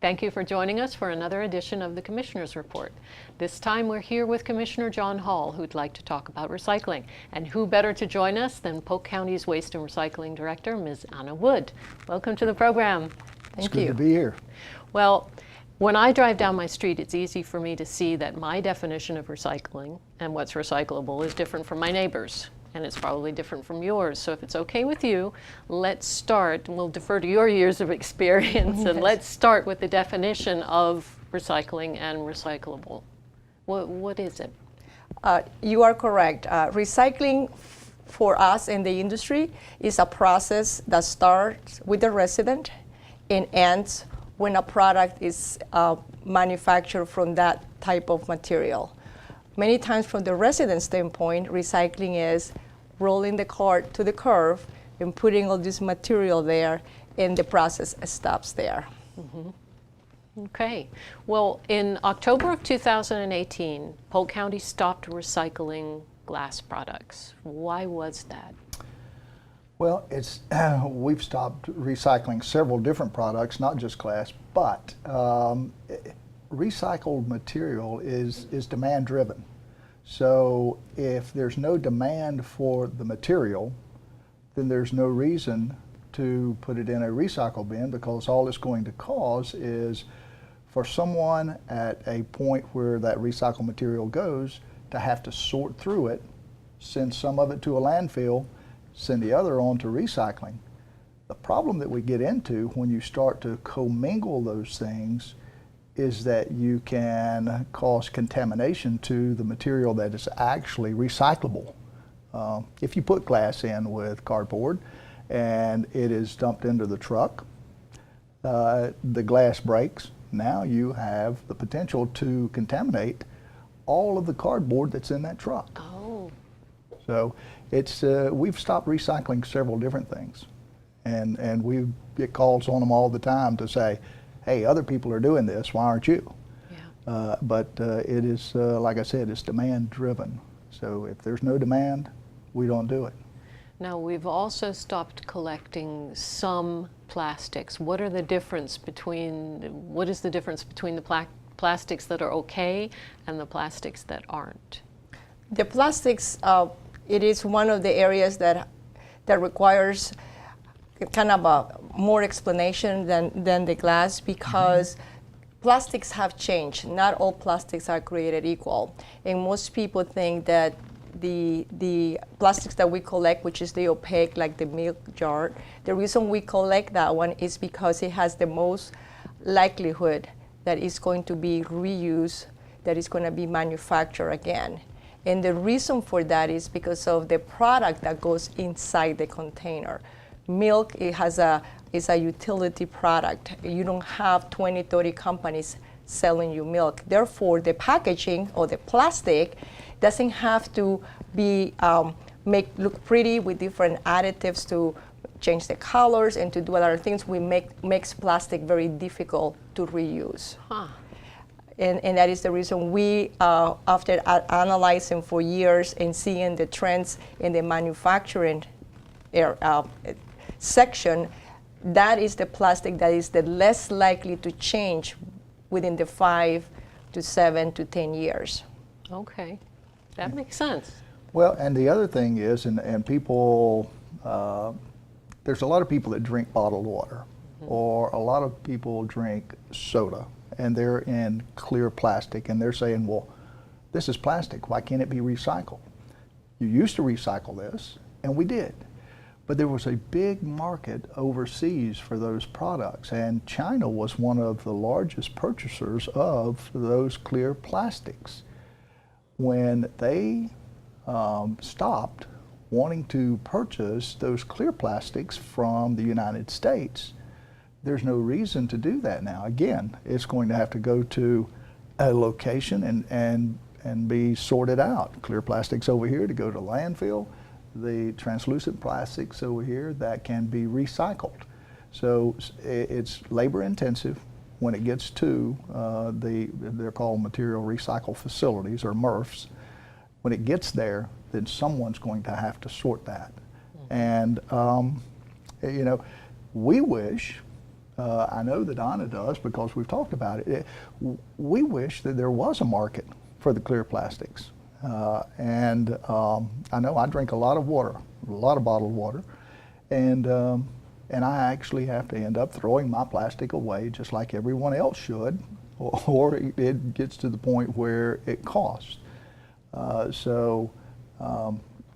Thank you for joining us for another edition of the Commissioner's Report. This time we're here with Commissioner John Hall, who'd like to talk about recycling. And who better to join us than Polk County's Waste and Recycling Director, Ms. Anna Wood. Welcome to the program. Thank you. It's good to be here. Well, when I drive down my street, it's easy for me to see that my definition of recycling and what's recyclable is different from my neighbor's. And it's probably different from yours. So if it's okay with you, let's start, and we'll defer to your years of experience, and let's start with the definition of recycling and recyclable. What is it? You are correct. Recycling for us in the industry is a process that starts with the resident and ends when a product is manufactured from that type of material. Many times from the resident standpoint, recycling is rolling the cart to the curb and putting all this material there, and the process stops there. Mm-hmm. Okay. Well, in October of 2018, Polk County stopped recycling glass products. Why was that? Well, we've stopped recycling several different products, not just glass, but recycled material is demand driven. So if there's no demand for the material, then there's no reason to put it in a recycle bin, because all it's going to cause is for someone at a point where that recycled material goes to have to sort through it, send some of it to a landfill, send the other on to recycling. The problem that we get into when you start to commingle those things is that you can cause contamination to the material that is actually recyclable. If you put glass in with cardboard and it is dumped into the truck, the glass breaks. Now you have the potential to contaminate all of the cardboard that's in that truck. Oh. So we've stopped recycling several different things, and we get calls on them all the time to say, hey, other people are doing this, why aren't you? Yeah. But it is, like I said, it's demand driven. So if there's no demand, we don't do it. Now, we've also stopped collecting some plastics. What is the difference between the plastics that are okay and the plastics that aren't? The plastics, it is one of the areas that requires kind of a more explanation than the glass, because plastics have changed. Not all plastics are created equal, and most people think that the plastics that we collect, which is the opaque, like the milk jar, the reason we collect that one is because it has the most likelihood that it's going to be reused, that it's going to be manufactured again. And the reason for that is because of the product that goes inside the container. Milk, is a utility product. You don't have 20, 30 companies selling you milk. Therefore, the packaging or the plastic doesn't have to be look pretty with different additives to change the colors and to do other things. Makes plastic very difficult to reuse. Huh. And that is the reason we, after analyzing for years and seeing the trends in the manufacturing section, that is the plastic that is the less likely to change within the 5 to 7 to 10 years. Okay, that makes sense. Well, and the other thing is, and people, there's a lot of people that drink bottled water, or a lot of people drink soda, and they're in clear plastic, and they're saying, well, this is plastic, why can't it be recycled? You used to recycle this, and we did. But there was a big market overseas for those products, and China was one of the largest purchasers of those clear plastics. When they stopped wanting to purchase those clear plastics from the United States, there's no reason to do that now. Again, it's going to have to go to a location and be sorted out. Clear plastics over here to go to landfill, the translucent plastics over here that can be recycled. So it's labor intensive when it gets to they're called material recycle facilities, or MRFs. When it gets there, then someone's going to have to sort that. And you know, we wish I know that Anna does because we've talked about it. We wish that there was a market for the clear plastics. And I know I drink a lot of water, a lot of bottled water, and I actually have to end up throwing my plastic away just like everyone else should, or it gets to the point where it costs. So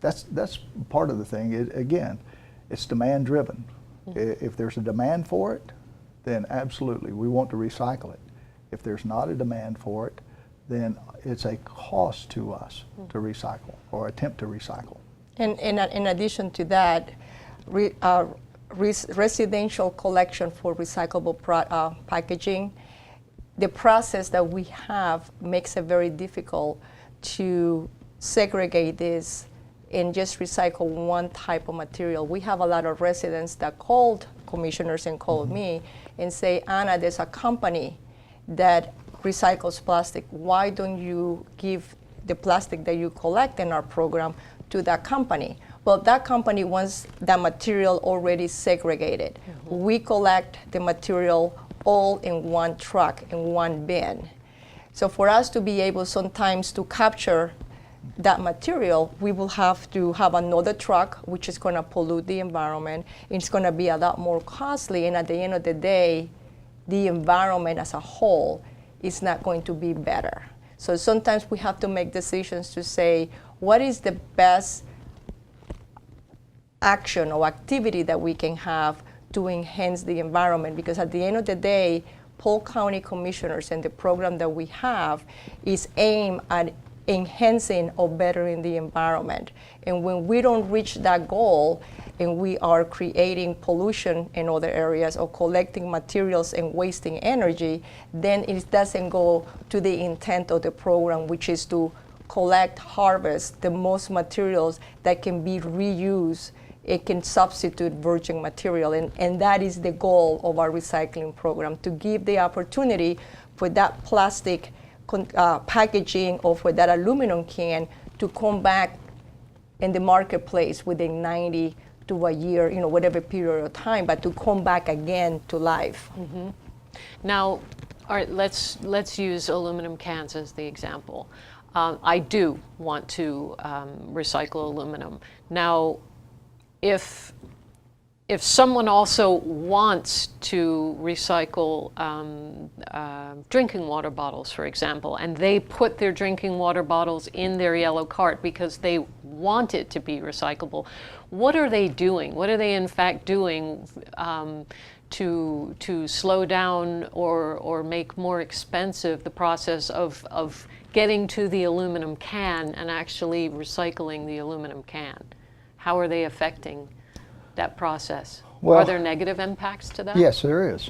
that's part of the thing. Again, it's demand driven. If there's a demand for it, then absolutely we want to recycle it. If there's not a demand for it, then it's a cost to us to recycle or attempt to recycle. And in addition to that, residential collection for recyclable packaging, the process that we have makes it very difficult to segregate this and just recycle one type of material. We have a lot of residents that called commissioners and called me and say, Anna, there's a company that recycles plastic. Why don't you give the plastic that you collect in our program to that company? Well, that company wants that material already segregated. We collect the material all in one truck, in one bin. So for us to be able sometimes to capture that material, we will have to have another truck, which is going to pollute the environment. It's going to be a lot more costly, and at the end of the day, the environment as a whole is not going to be better. So sometimes we have to make decisions to say, what is the best action or activity that we can have to enhance the environment? Because at the end of the day, Polk County commissioners and the program that we have is aimed at enhancing or bettering the environment. And when we don't reach that goal and we are creating pollution in other areas or collecting materials and wasting energy, then it doesn't go to the intent of the program, which is to collect, harvest the most materials that can be reused. It can substitute virgin material, and that is the goal of our recycling program, to give the opportunity for that plastic packaging or for that aluminum can to come back in the marketplace within 90 to a year, whatever period of time, but to come back again to life. Now, all right, let's use aluminum cans as the example. I do want to recycle aluminum. Now, if someone also wants to recycle drinking water bottles, for example, and they put their drinking water bottles in their yellow cart because they want it to be recyclable, what are they doing? What are they in fact doing to slow down or make more expensive the process of getting to the aluminum can and actually recycling the aluminum can? How are they affecting that process? Well, are there negative impacts to that? Yes, there is.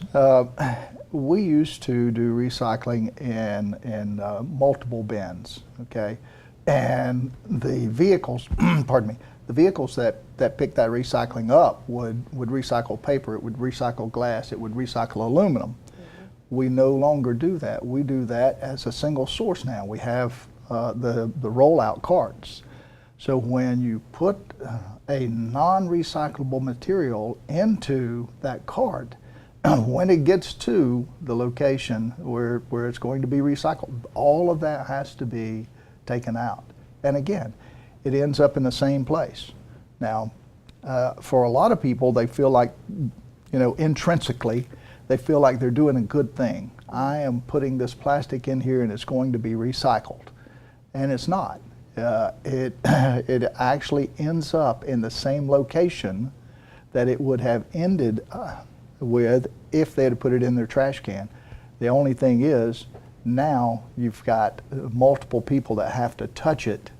We used to do recycling in multiple bins, okay? And the vehicles, pardon me, the vehicles that picked that recycling up would recycle paper, it would recycle glass, it would recycle aluminum. We no longer do that. We do that as a single source now. We have the rollout carts. So when you put a non-recyclable material into that cart, when it gets to the location where it's going to be recycled, all of that has to be taken out. And again, it ends up in the same place. Now, for a lot of people, they feel like, intrinsically, they feel like they're doing a good thing. I am putting this plastic in here and it's going to be recycled. And it's not. It actually ends up in the same location that it would have ended with if they had put it in their trash can. The only thing is, now you've got multiple people that have to touch it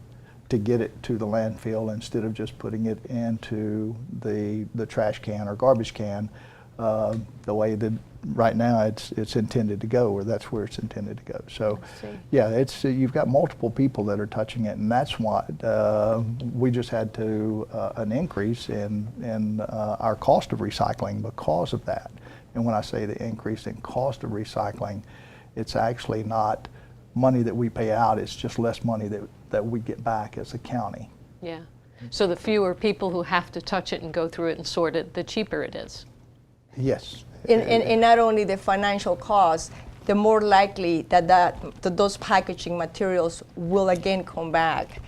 to get it to the landfill instead of just putting it into the trash can or garbage can the way that right now it's intended to go, or that's where it's intended to go. So yeah, you've got multiple people that are touching it, and that's why we just had to an increase in our cost of recycling because of that. And when I say the increase in cost of recycling, it's actually not money that we pay out, it's just less money that we get back as a county. Yeah. So the fewer people who have to touch it and go through it and sort it, the cheaper it is. Yes. And not only the financial cost, the more likely that those packaging materials will again come back.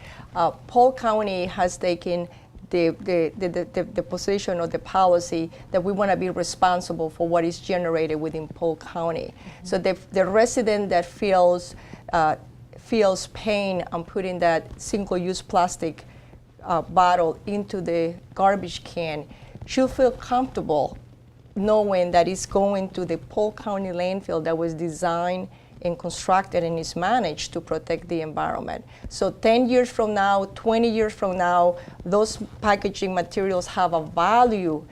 Polk County has taken the position or the policy that we want to be responsible for what is generated within Polk County. Mm-hmm. So the resident that feels pain on putting that single-use plastic bottle into the garbage can should feel comfortable knowing that it's going to the Polk County landfill that was designed and constructed and is managed to protect the environment. So 10 years from now, 20 years from now, those packaging materials have a value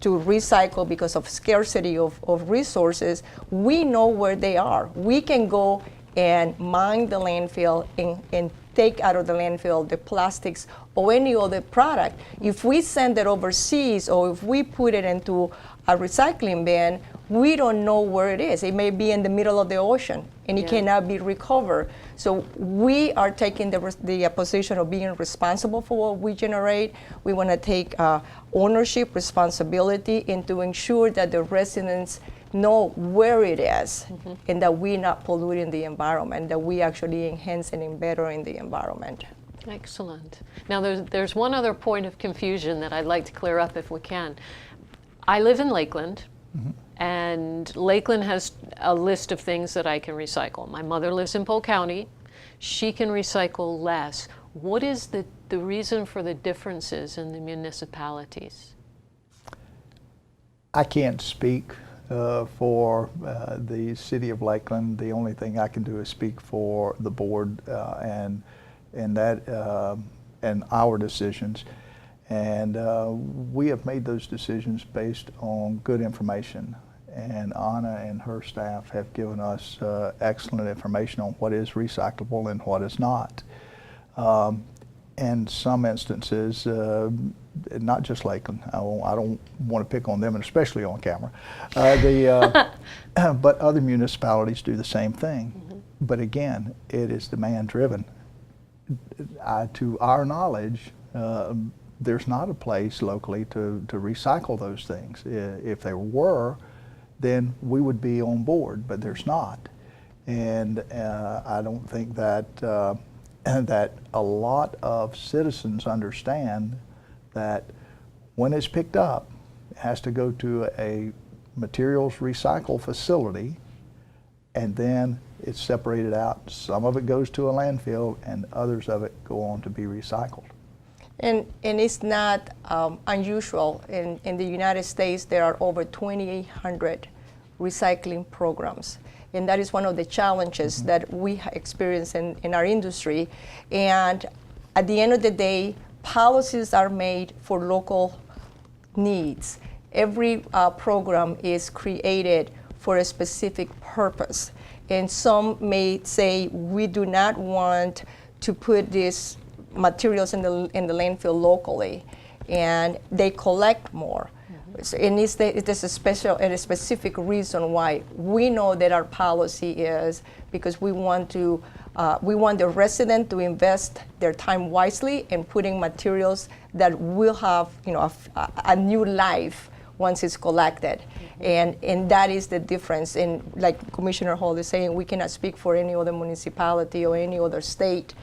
to recycle because of scarcity of resources. We know where they are. We can go and mine the landfill and take out of the landfill the plastics or any other product. If we send it overseas or if we put it into a recycling bin, we don't know where it is. It may be in the middle of the ocean and it cannot be recovered. So we are taking the position of being responsible for what we generate. We want to take ownership, responsibility, and to ensure that the residents know where it is, mm-hmm. and that we're not polluting the environment, that we actually enhancing and bettering the environment. Excellent. Now there's one other point of confusion that I'd like to clear up if we can. I live in Lakeland, mm-hmm. and Lakeland has a list of things that I can recycle. My mother lives in Polk County. She can recycle less. What is the reason for the differences in the municipalities? I can't speak for the city of Lakeland. The only thing I can do is speak for the board and our decisions. And we have made those decisions based on good information. And Anna and her staff have given us excellent information on what is recyclable and what is not. In some instances, not just Lakeland, I don't want to pick on them, and especially on camera, but other municipalities do the same thing. Mm-hmm. But again, it is demand driven. To our knowledge, there's not a place locally to recycle those things. If there were, then we would be on board, but there's not. And I don't think that that a lot of citizens understand that when it's picked up, it has to go to a materials recycle facility, and then it's separated out. Some of it goes to a landfill, and others of it go on to be recycled. And it's not unusual. In the United States, there are over 2,800 recycling programs. And that is one of the challenges mm-hmm. that we experience in our industry. And at the end of the day, policies are made for local needs. Every program is created for a specific purpose. And some may say, we do not want to put these materials in the landfill locally, and they collect more. Mm-hmm. And it is a special and a specific reason why. We know that our policy is because we want the resident to invest their time wisely in putting materials that will have a new life once it's collected. Mm-hmm. And that is the difference. And like Commissioner Hall is saying, we cannot speak for any other municipality or any other state.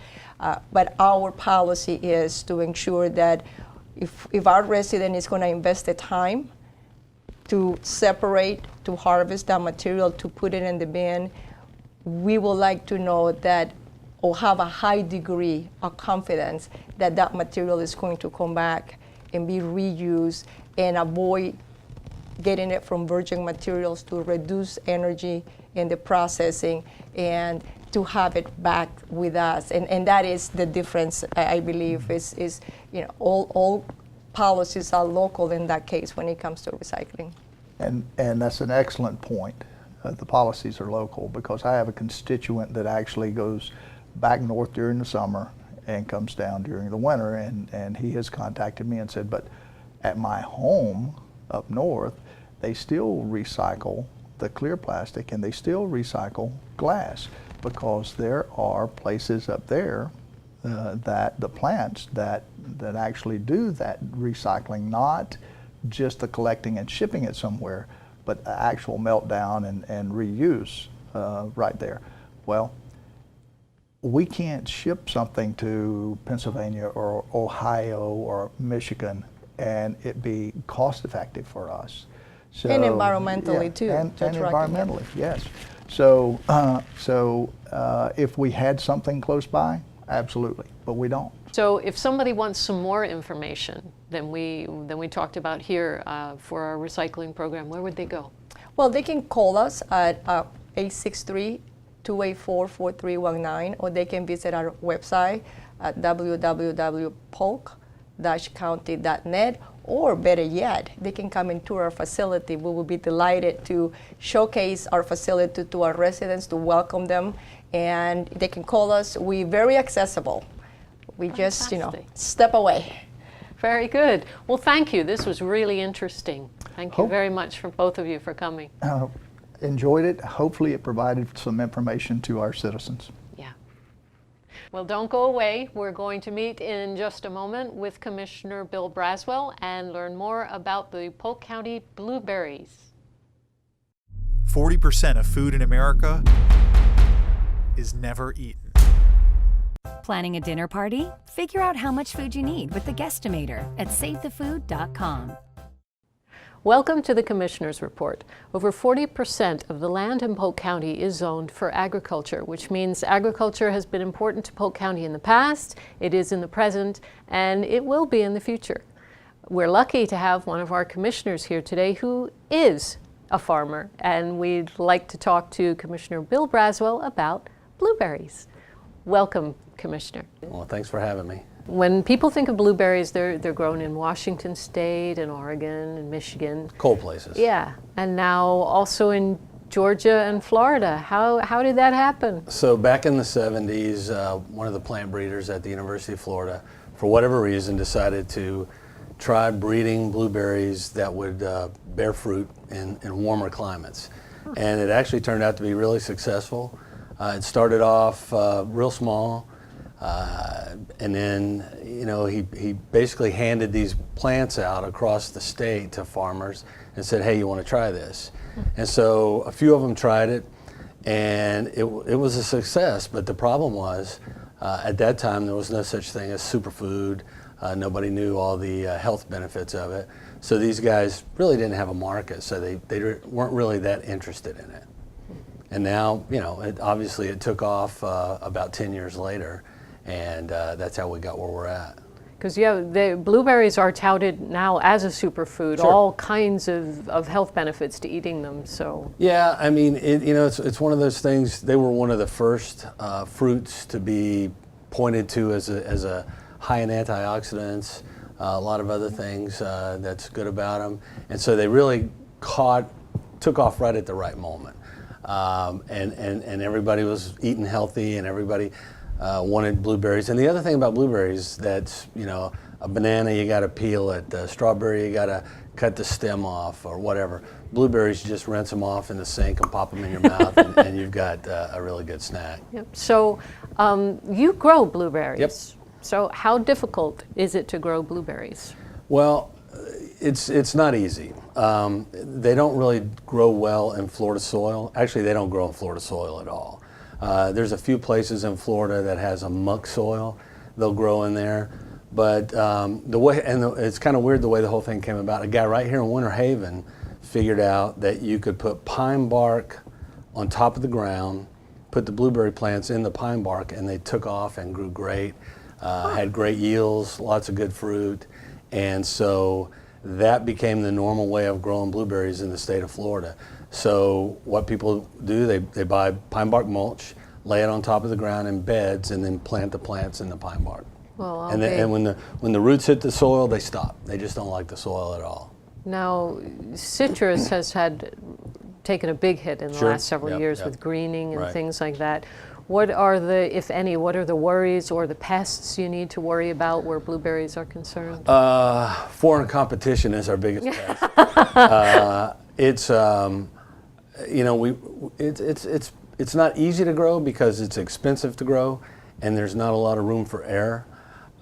But our policy is to ensure that if our resident is going to invest the time to separate, to harvest that material, to put it in the bin, we would like to know that, or have a high degree of confidence that that material is going to come back and be reused, and avoid getting it from virgin materials, to reduce energy in the processing, and to have it back with us. And that is the difference, I believe, is all policies are local in that case when it comes to recycling. And that's an excellent point. The policies are local, because I have a constituent that actually goes back north during the summer and comes down during the winter, and he has contacted me and said, but at my home up north, they still recycle the clear plastic and they still recycle glass, because there are places up there that the plants that actually do that recycling, not just the collecting and shipping it somewhere, but actual meltdown and reuse right there. Well, we can't ship something to Pennsylvania or Ohio or Michigan and it be cost effective for us. So, and environmentally too. And environmentally, yes. So, if we had something close by, absolutely, but we don't. So if somebody wants some more information than we talked about here for our recycling program, where would they go? Well, they can call us at 863-284-4319, or they can visit our website at www.polk-county.net, or better yet, they can come and tour our facility. We will be delighted to showcase our facility to our residents, to welcome them, and they can call us. We're very accessible. We just, step away. Very good. Well, thank you. This was really interesting. Thank you very much for both of you for coming. Enjoyed it. Hopefully it provided some information to our citizens. Yeah. Well, don't go away. We're going to meet in just a moment with Commissioner Bill Braswell and learn more about the Polk County Blueberries. 40% of food in America is never eaten. Planning a dinner party? Figure out how much food you need with the Guestimator at SaveTheFood.com. Welcome to the Commissioner's Report. Over 40% of the land in Polk County is zoned for agriculture, which means agriculture has been important to Polk County in the past, it is in the present, and it will be in the future. We're lucky to have one of our commissioners here today who is a farmer, and we'd like to talk to Commissioner Bill Braswell about blueberries. Welcome, Commissioner. Well, thanks for having me. When people think of blueberries, they're grown in Washington State and Oregon and Michigan. Cold places. Yeah, and now also in Georgia and Florida. How did that happen? So back in the 70s, one of the plant breeders at the University of Florida, for whatever reason, decided to try breeding blueberries that would bear fruit in warmer climates. And it actually turned out to be really successful. It started off real small, and then he basically handed these plants out across the state to farmers and said, hey, you want to try this? And so a few of them tried it, and it was a success. But the problem was, at that time, there was no such thing as superfood. Nobody knew all the health benefits of it. So these guys really didn't have a market, so they weren't really that interested in it. And now, obviously it took off about 10 years later, and that's how we got where we're at. Because the blueberries are touted now as a superfood, Sure. all kinds of health benefits to eating them. So yeah, I mean, it's one of those things. They were one of the first fruits to be pointed to as a high in antioxidants, a lot of other things that's good about them, and so they really took off right at the right moment. And everybody was eating healthy, and everybody wanted blueberries. And the other thing about blueberries, that's, a banana, you got to peel it. A strawberry, you got to cut the stem off, or whatever. Blueberries, you just rinse them off in the sink and pop them in your mouth, and you've got a really good snack. Yep. So you grow blueberries. Yep. So how difficult is it to grow blueberries? Well, it's not easy. They don't really grow well in Florida soil. Actually, they don't grow in Florida soil at all. There's a few places in Florida that has a muck soil. They'll grow in there. But it's kind of weird the way the whole thing came about. A guy right here in Winter Haven figured out that you could put pine bark on top of the ground, put the blueberry plants in the pine bark, and they took off and grew great, had great yields, lots of good fruit. And so that became the normal way of growing blueberries in the state of Florida. So what people do, they buy pine bark mulch, lay it on top of the ground in beds, and then plant the plants in the pine bark. Well, And when the roots hit the soil, they stop. They just don't like the soil at all. Now, citrus has taken a big hit in the Sure. last several years Yep. with greening and Right. things like that. What are if any, what are the worries or the pests you need to worry about where blueberries are concerned? Foreign competition is our biggest pest. It's not easy to grow because it's expensive to grow, and there's not a lot of room for error.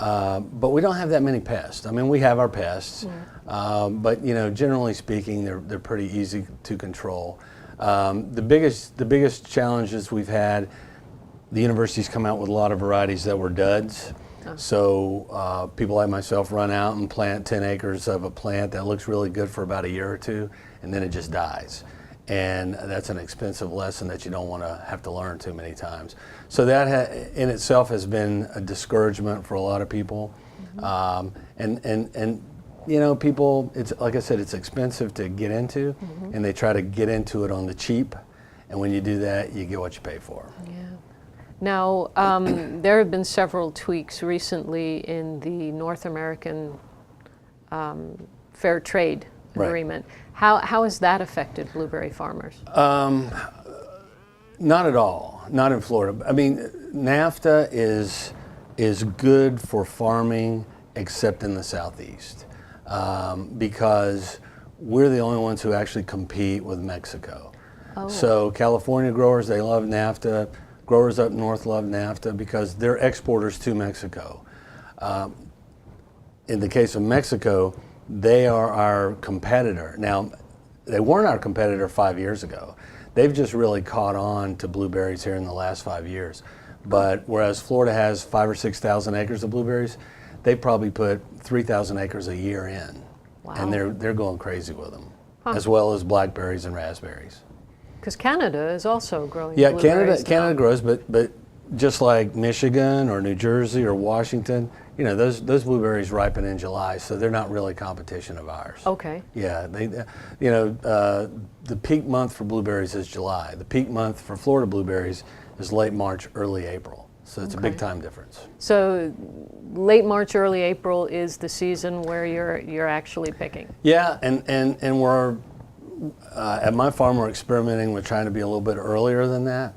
but we don't have that many pests. I mean, we have our pests, but generally speaking, they're pretty easy to control. The biggest challenges we've had, the university's come out with a lot of varieties that were duds. So people like myself run out and plant 10 acres of a plant that looks really good for about a year or two, and then it just dies. And that's an expensive lesson that you don't want to have to learn too many times. So that in itself has been a discouragement for a lot of people. And people, it's like I said, it's expensive to get into, and they try to get into it on the cheap. And when you do that, you get what you pay for. Yeah. Now, there have been several tweaks recently in the North American Fair Trade Agreement. How has that affected blueberry farmers? Not at all. Not in Florida. I mean, NAFTA is good for farming except in the Southeast because we're the only ones who actually compete with Mexico. So California growers, they love NAFTA. Growers up north love NAFTA because they're exporters to Mexico. In the case of Mexico, they are our competitor. Now, they weren't our competitor 5 years ago. They've just really caught on to blueberries here in the last 5 years. But whereas Florida has 5,000 or 6,000 acres of blueberries, they probably put 3,000 acres a year in. Wow. And they're going crazy with them, as well as blackberries and raspberries. Because Canada is also growing Yeah, blueberries Canada now. grows, but just like Michigan or New Jersey or Washington, those blueberries ripen in July, so they're not really competition of ours. Okay. Yeah, the peak month for blueberries is July. The peak month for Florida blueberries is late March, early April. So it's a big time difference. So late March, early April is the season where you're actually picking. Yeah, and we're at my farm we're experimenting with trying to be a little bit earlier than that.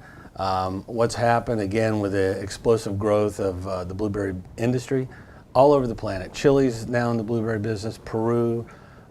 What's happened again with the explosive growth of the blueberry industry all over the planet. Chile's now in the blueberry business, Peru,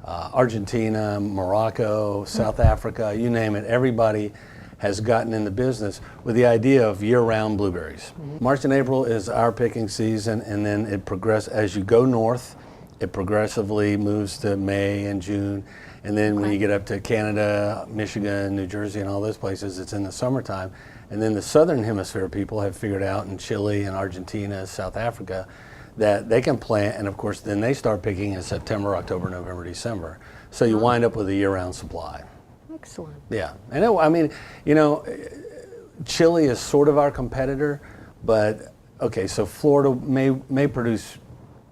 Argentina, Morocco, South Africa, you name it. Everybody has gotten in the business with the idea of year-round blueberries. March and April is our picking season, and then it progresses as you go north. It progressively moves to May and June. And then when you get up to Canada, Michigan, New Jersey, and all those places, it's in the summertime. And then the southern hemisphere people have figured out in Chile and Argentina, South Africa, that they can plant, and of course then they start picking in September, October, November, December. So you wind up with a year-round supply. Excellent. Yeah, and Chile is sort of our competitor, but okay, so Florida may produce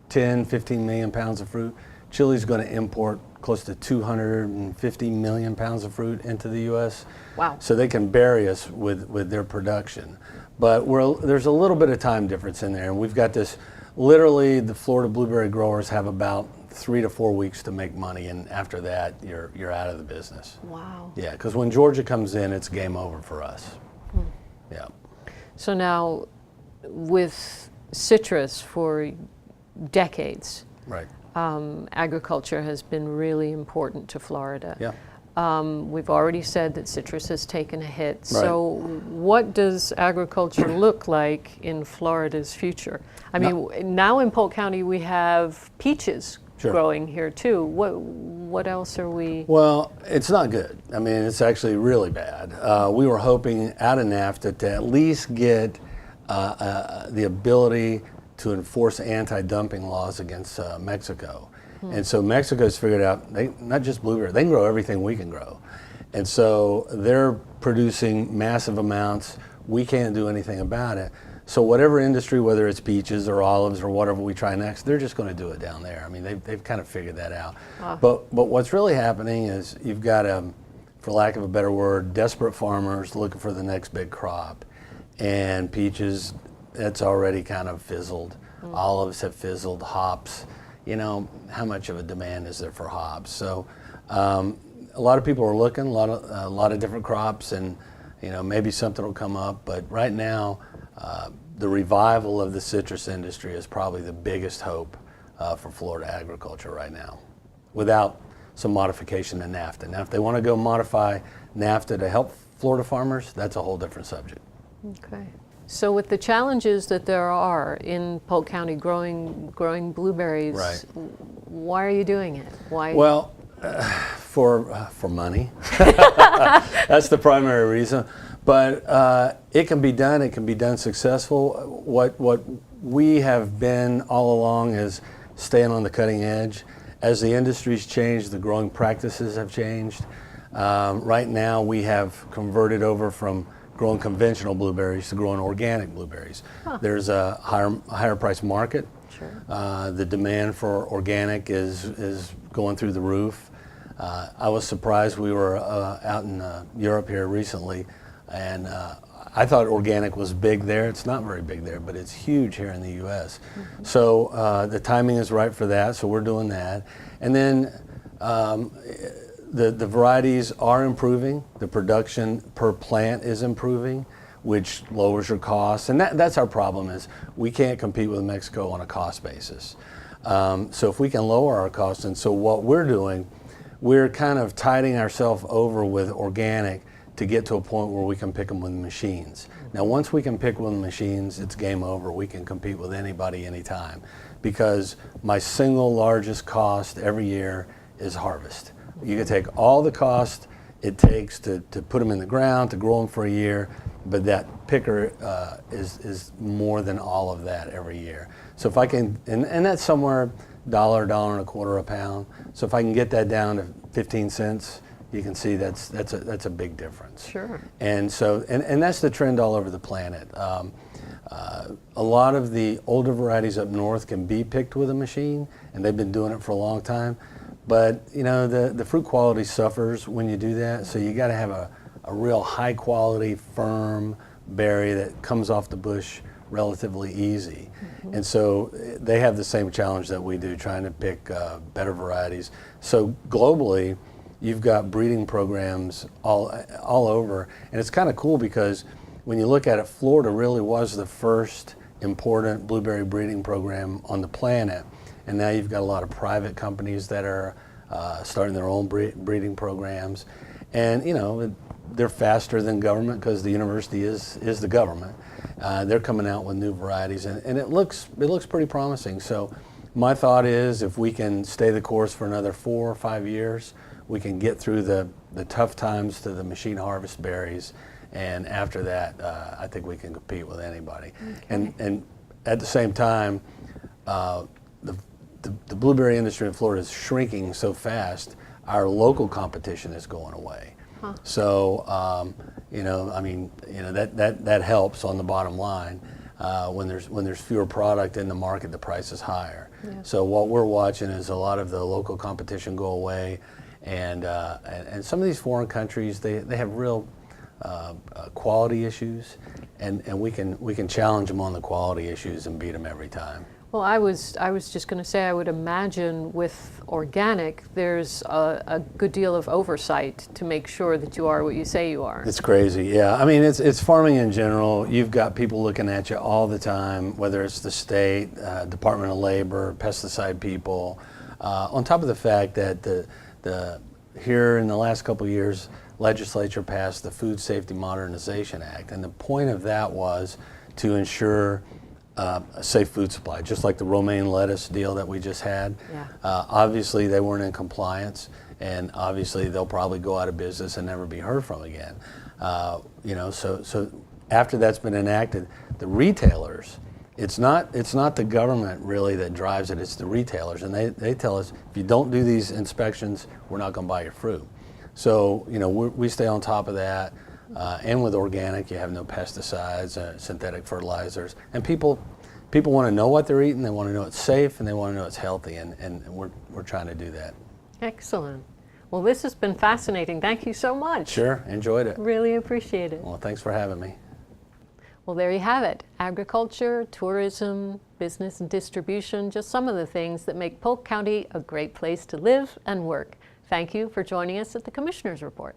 10, 15 million pounds of fruit. Chile's going to import close to 250 million pounds of fruit into the U.S. Wow. So they can bury us with their production. But there's a little bit of time difference in there. And we've got this, literally the Florida blueberry growers have about 3 to 4 weeks to make money. And after that, you're out of the business. Wow. Yeah, because when Georgia comes in, it's game over for us. Yeah. So now with citrus for decades, Right. Agriculture has been really important to Florida. Yeah. We've already said that citrus has taken a hit. So what does agriculture look like in Florida's future? I mean, now in Polk County we have peaches growing here too. What else are we? Well, it's not good. I mean, it's actually really bad. We were hoping out of NAFTA to at least get the ability to enforce anti-dumping laws against Mexico. And so Mexico's figured out, not just blueberry, they can grow everything we can grow. And so they're producing massive amounts. We can't do anything about it. So whatever industry, whether it's peaches or olives or whatever we try next, they're just going to do it down there. I mean, they've kind of figured that out. But what's really happening is you've got, for lack of a better word, desperate farmers looking for the next big crop. And peaches, it's already kind of fizzled. Olives have fizzled. Hops, how much of a demand is there for hops? So a lot of people are looking, a lot of different crops, and maybe something will come up. But right now, the revival of the citrus industry is probably the biggest hope for Florida agriculture right now, without some modification to NAFTA. Now, if they want to go modify NAFTA to help Florida farmers, that's a whole different subject. Okay. So with the challenges that there are in Polk County growing blueberries, Right. why are you doing it? Why? Well, for money. That's the primary reason. But it can be done. It can be done successful. What we have been all along is staying on the cutting edge. As the industry's changed, the growing practices have changed. Right now, we have converted over from growing conventional blueberries to growing organic blueberries. There's a higher price market. Sure. The demand for organic is going through the roof. I was surprised. We were out in Europe here recently, and I thought organic was big there. It's not very big there, but it's huge here in the U.S. Mm-hmm. So the timing is right for that, so we're doing that. And then the varieties are improving. The production per plant is improving, which lowers your costs. And that's our problem, is we can't compete with Mexico on a cost basis. So if we can lower our costs, and so what we're doing, we're kind of tiding ourselves over with organic to get to a point where we can pick them with machines. Now, once we can pick with machines, it's game over. We can compete with anybody, anytime, because my single largest cost every year is harvest. You can take all the cost it takes to put them in the ground, to grow them for a year, but that picker is more than all of that every year. So if I can, and that's somewhere $1.25 a pound. So if I can get that down to 15 cents, you can see that's a big difference. Sure. And so, and that's the trend all over the planet. A lot of the older varieties up north can be picked with a machine, and they've been doing it for a long time. But you know, the fruit quality suffers when you do that. So you got to have a real high quality, firm berry that comes off the bush relatively easy. Mm-hmm. And so they have the same challenge that we do, trying to pick better varieties. So globally, you've got breeding programs all over, and it's kind of cool because when you look at it, Florida really was the first important blueberry breeding program on the planet, and now you've got a lot of private companies that are starting their own breeding programs, and you know, they're faster than government because the university is the government. They're coming out with new varieties, and it looks pretty promising. So my thought is, if we can stay the course for another 4 or 5 years, we can get through the tough times to the machine harvest berries, and after that, I think we can compete with anybody. Okay. And at the same time, the blueberry industry in Florida is shrinking so fast. Our local competition is going away. Huh. So you know, I mean, you know, that helps on the bottom line. When there's fewer product in the market, the price is higher. Yeah. So what we're watching is a lot of the local competition go away. And some of these foreign countries, they have real quality issues, and we can challenge them on the quality issues and beat them every time. Well, I was just going to say, I would imagine with organic, there's a good deal of oversight to make sure that you are what you say you are. It's crazy, yeah. I mean, it's farming in general. You've got people looking at you all the time, whether it's the state, Department of Labor, pesticide people. On top of the fact that here in the last couple of years, legislature passed the Food Safety Modernization Act, and the point of that was to ensure a safe food supply, just like the romaine lettuce deal that we just had. Yeah. Obviously, they weren't in compliance, and obviously they'll probably go out of business and never be heard from again. You know, so after that's been enacted, the retailers, it's not the government really that drives it, it's the retailers, and they tell us, if you don't do these inspections, we're not going to buy your fruit. So, you know, we stay on top of that, and with organic, you have no pesticides, synthetic fertilizers, and people want to know what they're eating, they want to know it's safe, and they want to know it's healthy, and we're trying to do that. Excellent. Well, this has been fascinating. Thank you so much. Sure, enjoyed it. Really appreciate it. Well, thanks for having me. Well, there you have it. Agriculture, tourism, business and distribution, just some of the things that make Polk County a great place to live and work. Thank you for joining us at the Commissioner's Report.